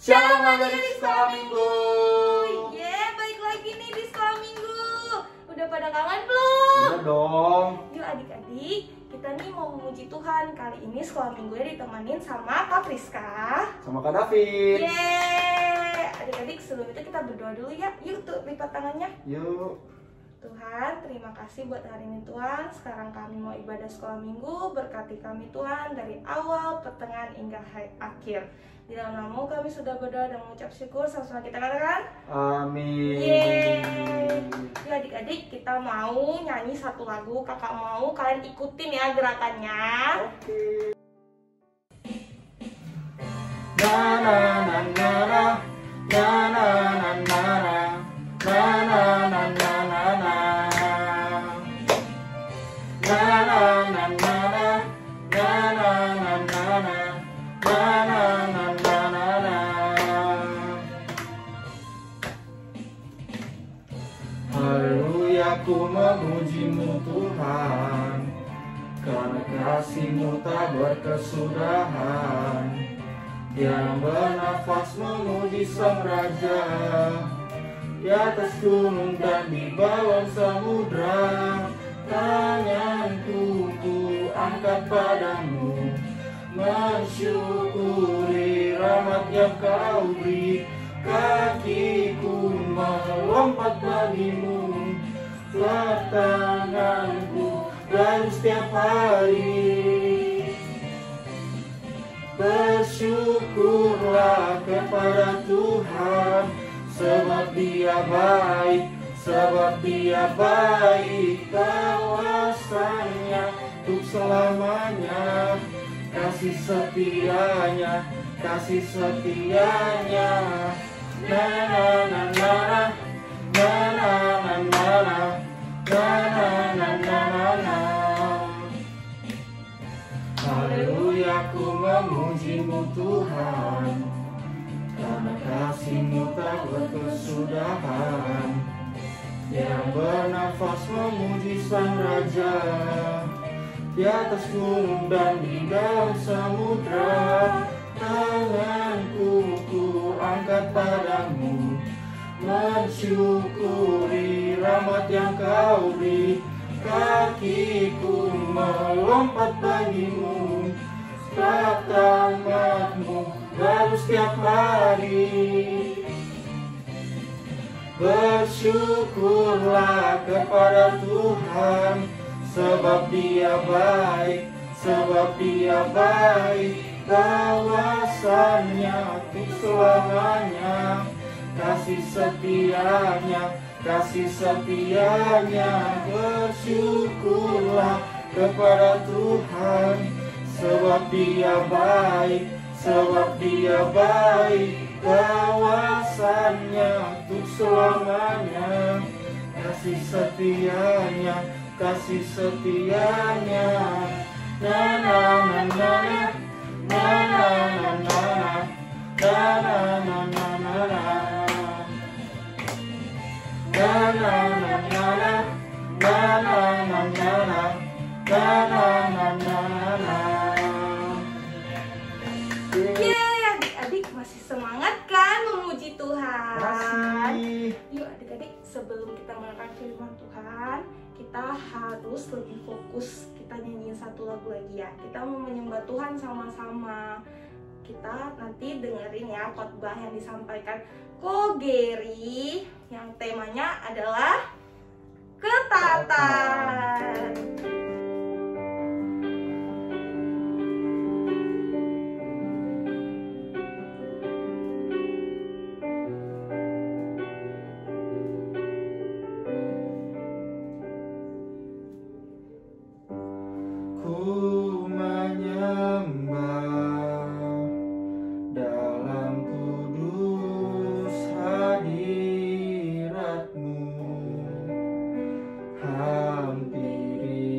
Shalom dari Sekolah Minggu. Balik lagi nih di Sekolah Minggu. Udah pada kangen belum? Udah dong. Yuk adik-adik, kita nih mau memuji Tuhan. Kali ini Sekolah Minggunya ditemanin sama Kak Priska Sama Kak David. Adik-adik, sebelum itu kita berdoa dulu ya. Yuk tuh, lipat tangannya. Yuk. Tuhan, terima kasih buat hari ini Tuhan. Sekarang kami mau ibadah sekolah minggu. Berkati kami Tuhan dari awal, pertengahan, hingga akhir. Di dalam nama kami sudah berdoa dan mengucap syukur. Sama-sama kita katakan Amin. Yeay. Ya adik-adik, kita mau nyanyi satu lagu. Kakak mau kalian ikutin ya gerakannya. Oke. Na na na na na na na na na na na na na na na na. Na na na na na na na na na na na na na na. Haleluya, ku memuji-Mu Tuhan, karena kasih-Mu tak berkesudahan. Yang bernafas memuji Sang Raja, di atas gunung dan di bawah samudra. Tanganku ku angkat padamu, mensyukuri rahmat yang Kau beri. Kakiku melompat bagimu, tanganku baru setiap hari. Bersyukurlah kepada Tuhan, sebab Dia baik, sebab Dia baik. Kawasannya untuk selamanya, kasih setianya, kasih setianya. Na na na na na na na na na na na na. Haleluya, ku memuji-Mu Tuhan, karena kasih-Mu tak berkesudahan. Yang bernafas memuji Sang Raja, di atas gunung dan di dalam samudra. Tanganku ku angkat padamu, mensyukuri rahmat yang Kau beri. Kakiku melompat bagimu, rahmat-Mu baru setiap hari. Bersyukurlah kepada Tuhan, sebab Dia baik, sebab Dia baik. Kawasannya untuk selamanya, kasih setianya, kasih setianya. Bersyukurlah kepada Tuhan, sebab Dia baik, sebab Dia baik. Kawasannya untuk selamanya, kasih setianya, kasih setianya. Na na na na na na na na na na na na na na. Na na na na na na na na na na na na. Adik-adik masih semangat kan memuji Tuhan? Masih. Yuk adik-adik, sebelum kita mendengarkan firman Tuhan, kita harus lebih fokus. Kita nyanyiin satu lagu lagi ya. Kita mau menyembah Tuhan sama-sama. Kita nanti dengerin ya khotbah yang disampaikan Ko Geri, yang temanya adalah ketaatan. Ku menyembah dalam kudus hadirat-Mu, hampiri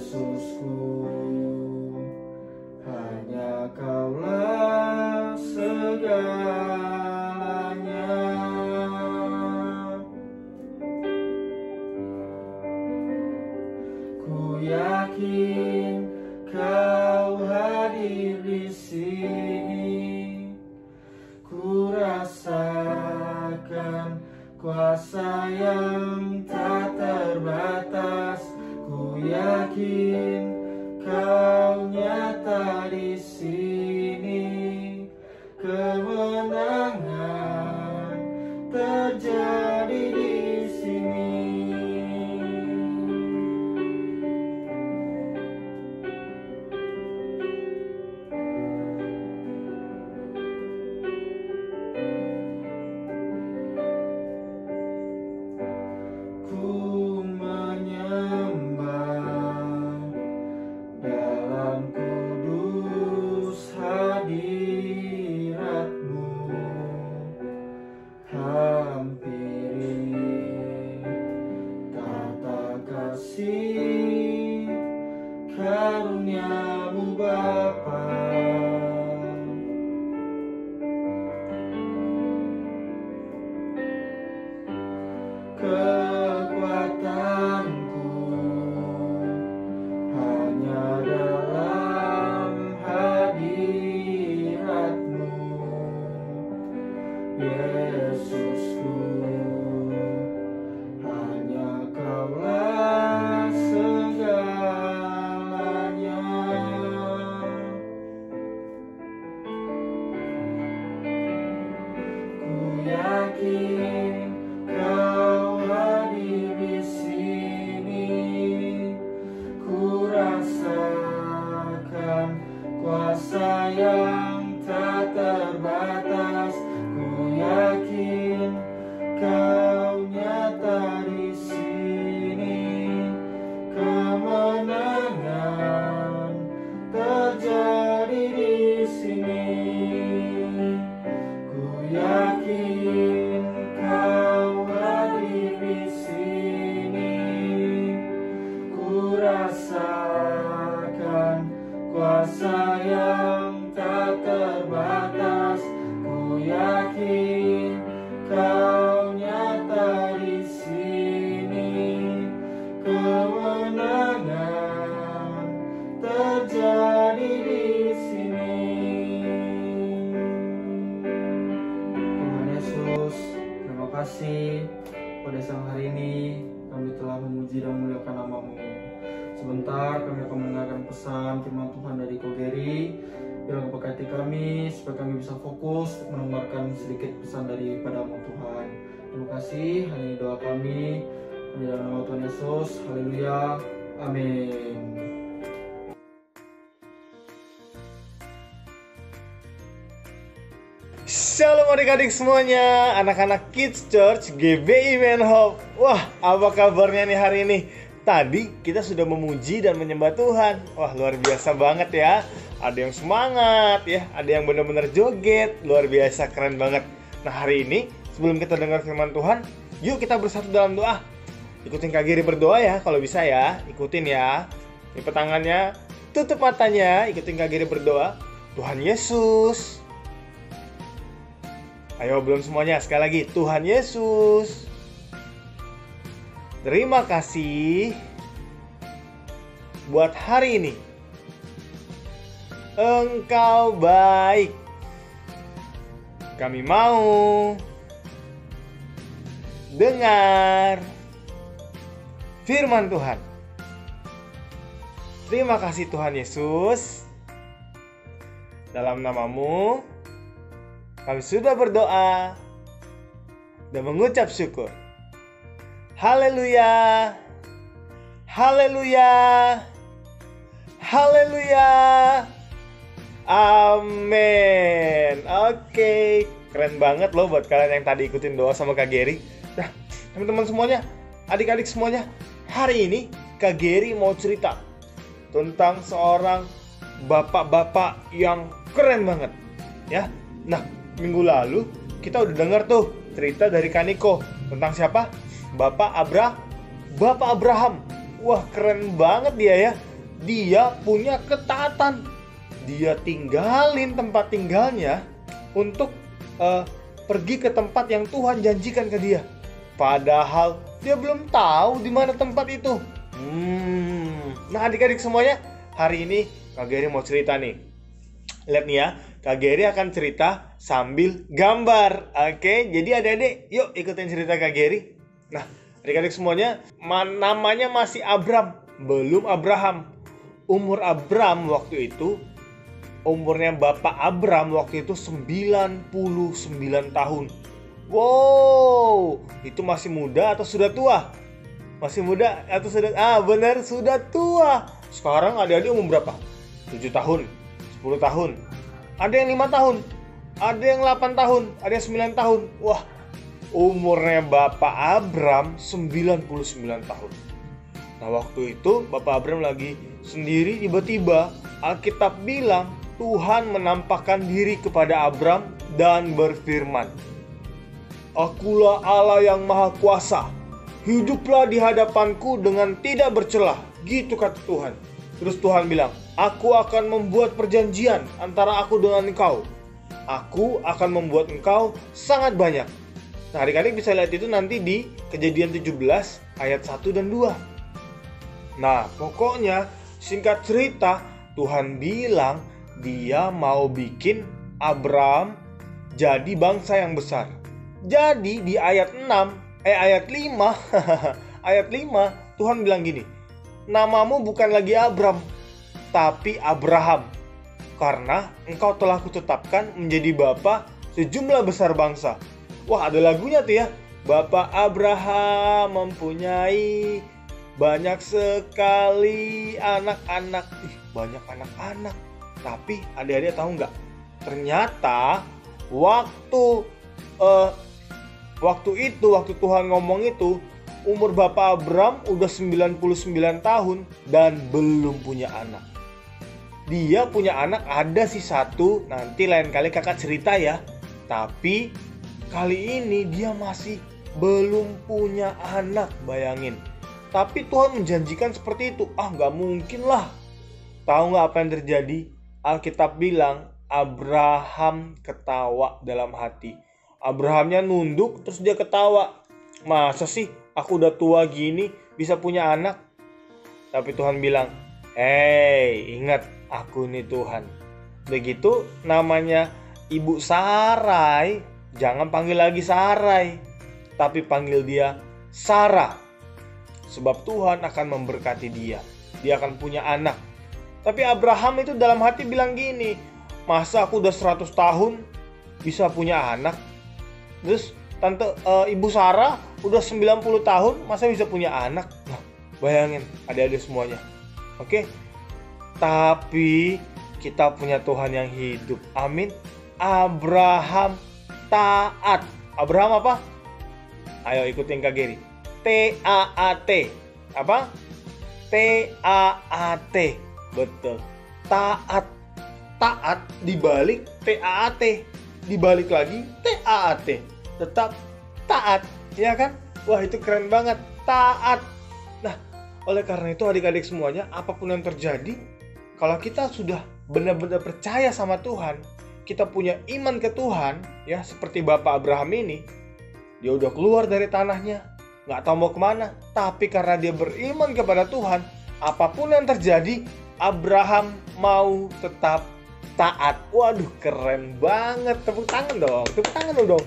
Yesusku, hanya Kaulah segalanya. Ku yakin Kau hadir di sini, ku rasakan kuasa yang tak terbatas. Ku yakin Kau nyata di sini, kemenangan terjadi di sini. Ku menyembah dalam kudus hadirat-Mu, hampiri tata kasih karunia-Mu Bapa. Kekuatanku hanya dalam hadirat-Mu, Yesusku, hanya Kaulah segalanya. Ku yakin Kau hadir di sini, ku rasakan kuasa yang tak terbatas. Ku yakin Kau nyata di sini, kemenangan terjadi di sini. Ku yakin Kau hadir di sini, ku rasakan kuasa yang tak terbatas. Ku yakin Kau nyata di sini, kemenangan terjadi di sini. Tuhan Yesus, terima kasih pada siang hari ini kami telah memuji dan memuliakan nama-Mu. Sebentar kami akan mendengarkan pesan firman Tuhan dari Ko Geri. Biarlah memberkati kami supaya kami bisa fokus untuk mendengarkan sedikit pesan daripada-Mu Tuhan. Terima kasih, hanya ini doa kami di dalam nama Tuhan Yesus. Haleluya, amin. Shalom adik-adik semuanya, anak-anak Kids Church GBI Menhope. Wah, apa kabarnya nih hari ini? Tadi kita sudah memuji dan menyembah Tuhan. Wah, luar biasa banget ya. Ada yang semangat ya, ada yang benar-benar joget. Luar biasa, keren banget. Nah, hari ini sebelum kita dengar firman Tuhan, yuk kita bersatu dalam doa. Ikutin Kak Geri berdoa ya, kalau bisa ya. Ikutin ya. Lipat tangannya, tutup matanya, ikutin Kak Geri berdoa. Tuhan Yesus. Ayo, belum semuanya, sekali lagi. Tuhan Yesus, terima kasih buat hari ini. Engkau baik. Kami mau dengar firman Tuhan. Terima kasih Tuhan Yesus. Dalam nama-Mu kami sudah berdoa dan mengucap syukur. Haleluya. Haleluya. Haleluya. Amin. Oke, keren banget loh buat kalian yang tadi ikutin doa sama Kak Geri. Nah, teman-teman semuanya, adik-adik semuanya, hari ini Kak Geri mau cerita tentang seorang bapak-bapak yang keren banget ya. Nah, minggu lalu kita udah dengar tuh cerita dari Kaniko tentang siapa? Bapak Abraham. Wah, keren banget dia ya. dia punya ketaatan. Dia tinggalin tempat tinggalnya untuk pergi ke tempat yang Tuhan janjikan ke dia. Padahal dia belum tahu di mana tempat itu. Nah adik-adik semuanya, hari ini Kak Geri mau cerita nih. Lihat nih ya, Kak Geri akan cerita sambil gambar. Oke, jadi adik-adik yuk ikutin cerita Kak Geri. Nah adik-adik semuanya, namanya masih Abram, belum Abraham. Umur Abram waktu itu, umurnya Bapak Abram waktu itu 99 tahun. Wow, itu masih muda atau sudah tua? Masih muda atau sudah? Benar, sudah tua. Sekarang adik-adik umur berapa? 7 tahun, 10 tahun. Ada yang 5 tahun, ada yang 8 tahun, ada yang 9 tahun. Wah, umurnya Bapak Abram 99 tahun. Nah, waktu itu Bapak Abram lagi sendiri, tiba-tiba Alkitab bilang Tuhan menampakkan diri kepada Abram dan berfirman, "Akulah Allah yang Maha Kuasa. Hiduplah di hadapanku dengan tidak bercelah." Gitu kata Tuhan. Terus Tuhan bilang, "Aku akan membuat perjanjian antara aku dengan engkau. Aku akan membuat engkau sangat banyak." Nah adik-adik bisa lihat itu nanti di Kejadian 17 ayat 1 dan 2. Nah pokoknya singkat cerita, Tuhan bilang dia mau bikin Abram jadi bangsa yang besar. Jadi di ayat 5 ayat 5 Tuhan bilang gini, "Namamu bukan lagi Abram, tapi Abraham, karena engkau telah kutetapkan menjadi bapa sejumlah besar bangsa." Wah, ada lagunya tuh ya. Bapak Abraham mempunyai banyak sekali anak-anak. Banyak anak-anak. Tapi adik-adik tahu nggak? Ternyata waktu Tuhan ngomong itu, umur Bapak Abram udah 99 tahun dan belum punya anak. Dia punya anak ada sih satu, nanti lain kali kakak cerita ya. Tapi kali ini dia masih belum punya anak, bayangin. Tapi Tuhan menjanjikan seperti itu. Nggak mungkin lah. Tahu nggak apa yang terjadi? Alkitab bilang Abraham ketawa dalam hati. Abrahamnya nunduk terus dia ketawa. Masa sih aku udah tua gini bisa punya anak? Tapi Tuhan bilang, "Hei, ingat aku ini Tuhan." Begitu namanya Ibu Sarai, jangan panggil lagi Sarai, tapi panggil dia Sarah. Sebab Tuhan akan memberkati dia. Dia akan punya anak. Tapi Abraham itu dalam hati bilang gini, "Masa aku udah 100 tahun bisa punya anak?" Terus Ibu Sarah udah 90 tahun masa bisa punya anak? Nah, bayangin adik-adik semuanya. Oke. Tapi kita punya Tuhan yang hidup. Amin. Abraham taat. Abraham apa? Ayo ikutin Kak Geri. T-A-A-T. Apa? T-A-A-T. Betul. Taat. Taat dibalik T-A-A-T. Dibalik lagi T-A-A-T. Tetap taat. Ya kan? Wah, itu keren banget. Taat. Nah, oleh karena itu adik-adik semuanya, apapun yang terjadi, kalau kita sudah benar-benar percaya sama Tuhan, kita punya iman ke Tuhan, ya seperti Bapak Abraham ini, dia udah keluar dari tanahnya, nggak tahu mau kemana, tapi karena dia beriman kepada Tuhan, apapun yang terjadi, Abraham mau tetap taat. Waduh, keren banget. Tepuk tangan dong, tepuk tangan dong.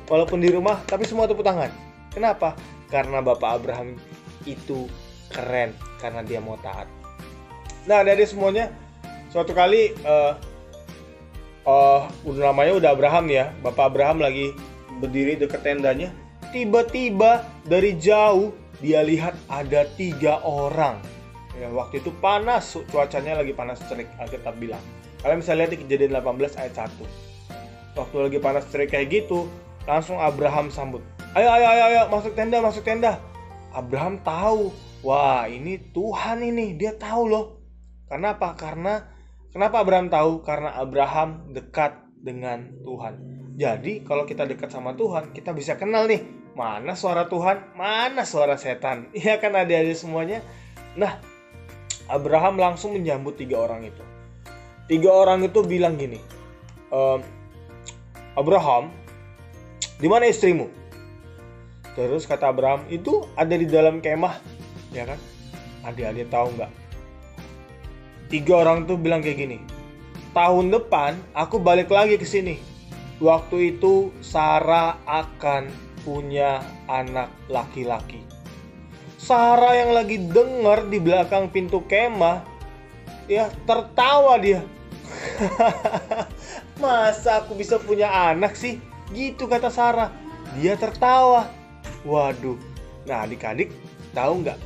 Walaupun di rumah, tapi semua tepuk tangan. Kenapa? Karena Bapak Abraham itu keren, karena dia mau taat. Nah, adik-adik semuanya, suatu kali namanya udah Abraham ya. Bapak Abraham lagi berdiri dekat tendanya. Tiba-tiba dari jauh dia lihat ada 3 orang. Ya, waktu itu panas, cuacanya lagi panas terik, Alkitab bilang. Kalian bisa lihat di Kejadian 18 ayat 1. Waktu lagi panas terik kayak gitu, langsung Abraham sambut. Ayo, masuk tenda. Abraham tahu, wah ini Tuhan ini, dia tahu loh. Kenapa? Kenapa Abraham tahu? Karena Abraham dekat dengan Tuhan. Jadi kalau kita dekat sama Tuhan, kita bisa kenal nih, mana suara Tuhan, mana suara setan. Iya kan adik-adik semuanya? Nah, Abraham langsung menyambut 3 orang itu. 3 orang itu bilang gini, Abraham, di mana istrimu? Terus kata Abraham, itu ada di dalam kemah, ya kan? Adik-adik tahu nggak? 3 orang tuh bilang kayak gini, tahun depan aku balik lagi ke sini. Waktu itu Sarah akan punya anak laki-laki. Sarah yang lagi dengar di belakang pintu kemah, ya tertawa dia. Masa aku bisa punya anak sih? Gitu kata Sarah. Dia tertawa. Waduh. Nah adik-adik tahu nggak?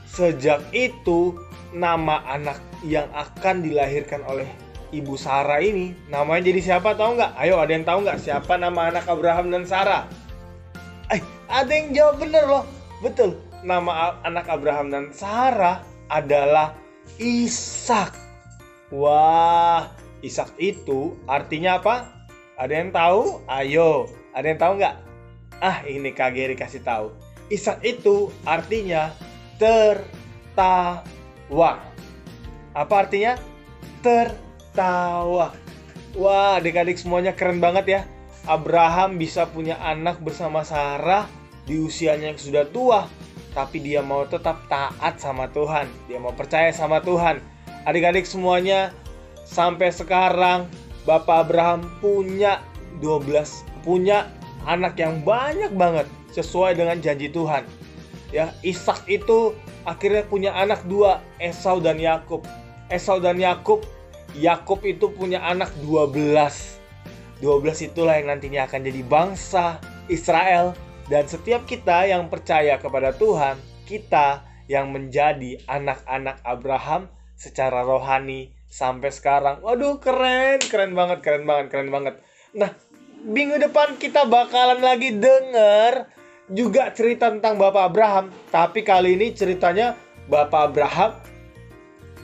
Sejak itu nama anak yang akan dilahirkan oleh Ibu Sarah ini namanya jadi siapa tahu nggak? Ayo ada yang tahu nggak siapa nama anak Abraham dan Sarah? Ada yang jawab bener loh. Betul. Nama anak Abraham dan Sarah adalah Ishak. Wah, Ishak itu artinya apa? Ada yang tahu? Ayo, ada yang tahu nggak? Ini Kak Geri kasih tahu. Ishak itu artinya tertawa. Apa artinya? Tertawa. Wah, adik-adik semuanya keren banget ya. Abraham bisa punya anak bersama Sarah di usianya yang sudah tua, tapi dia mau tetap taat sama Tuhan. Dia mau percaya sama Tuhan. Adik-adik semuanya, sampai sekarang Bapak Abraham punya anak yang banyak banget sesuai dengan janji Tuhan. Ya, Ishak itu akhirnya punya anak 2, Esau dan Yakub. Yakub itu punya anak 12. 12 itulah yang nantinya akan jadi bangsa Israel. Dan setiap kita yang percaya kepada Tuhan, kita yang menjadi anak-anak Abraham secara rohani sampai sekarang. Waduh, keren banget. Nah, minggu depan kita bakalan lagi denger juga cerita tentang Bapak Abraham. Tapi kali ini ceritanya Bapak Abraham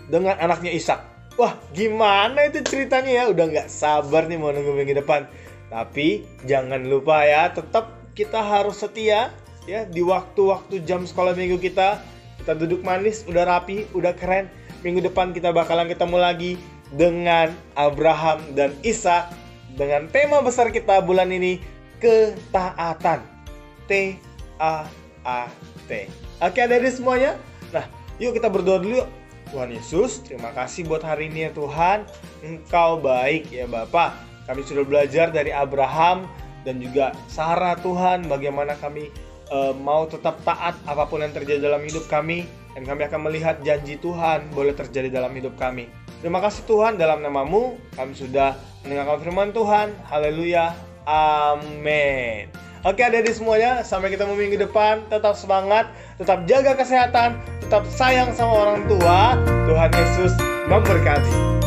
dengan anaknya Ishak. Wah, gimana itu ceritanya ya? Udah gak sabar nih mau nunggu minggu depan. Tapi jangan lupa ya, tetap kita harus setia ya di waktu-waktu jam sekolah minggu kita. Kita duduk manis, udah rapi, udah keren. Minggu depan kita bakalan ketemu lagi dengan Abraham dan Ishak dengan tema besar kita bulan ini, ketaatan. T-A-A-T. Oke, adik-adik semuanya. Nah, yuk kita berdoa dulu yuk. Tuhan Yesus, terima kasih buat hari ini ya Tuhan. Engkau baik ya Bapa. Kami sudah belajar dari Abraham dan juga Sarah Tuhan, bagaimana kami mau tetap taat apapun yang terjadi dalam hidup kami. Dan kami akan melihat janji Tuhan boleh terjadi dalam hidup kami. Terima kasih Tuhan, dalam nama-Mu kami sudah mendengarkan firman Tuhan. Haleluya, amin. Oke adik-adik semuanya, sampai ketemu minggu depan. Tetap semangat, tetap jaga kesehatan, tetap sayang sama orang tua. Tuhan Yesus memberkati.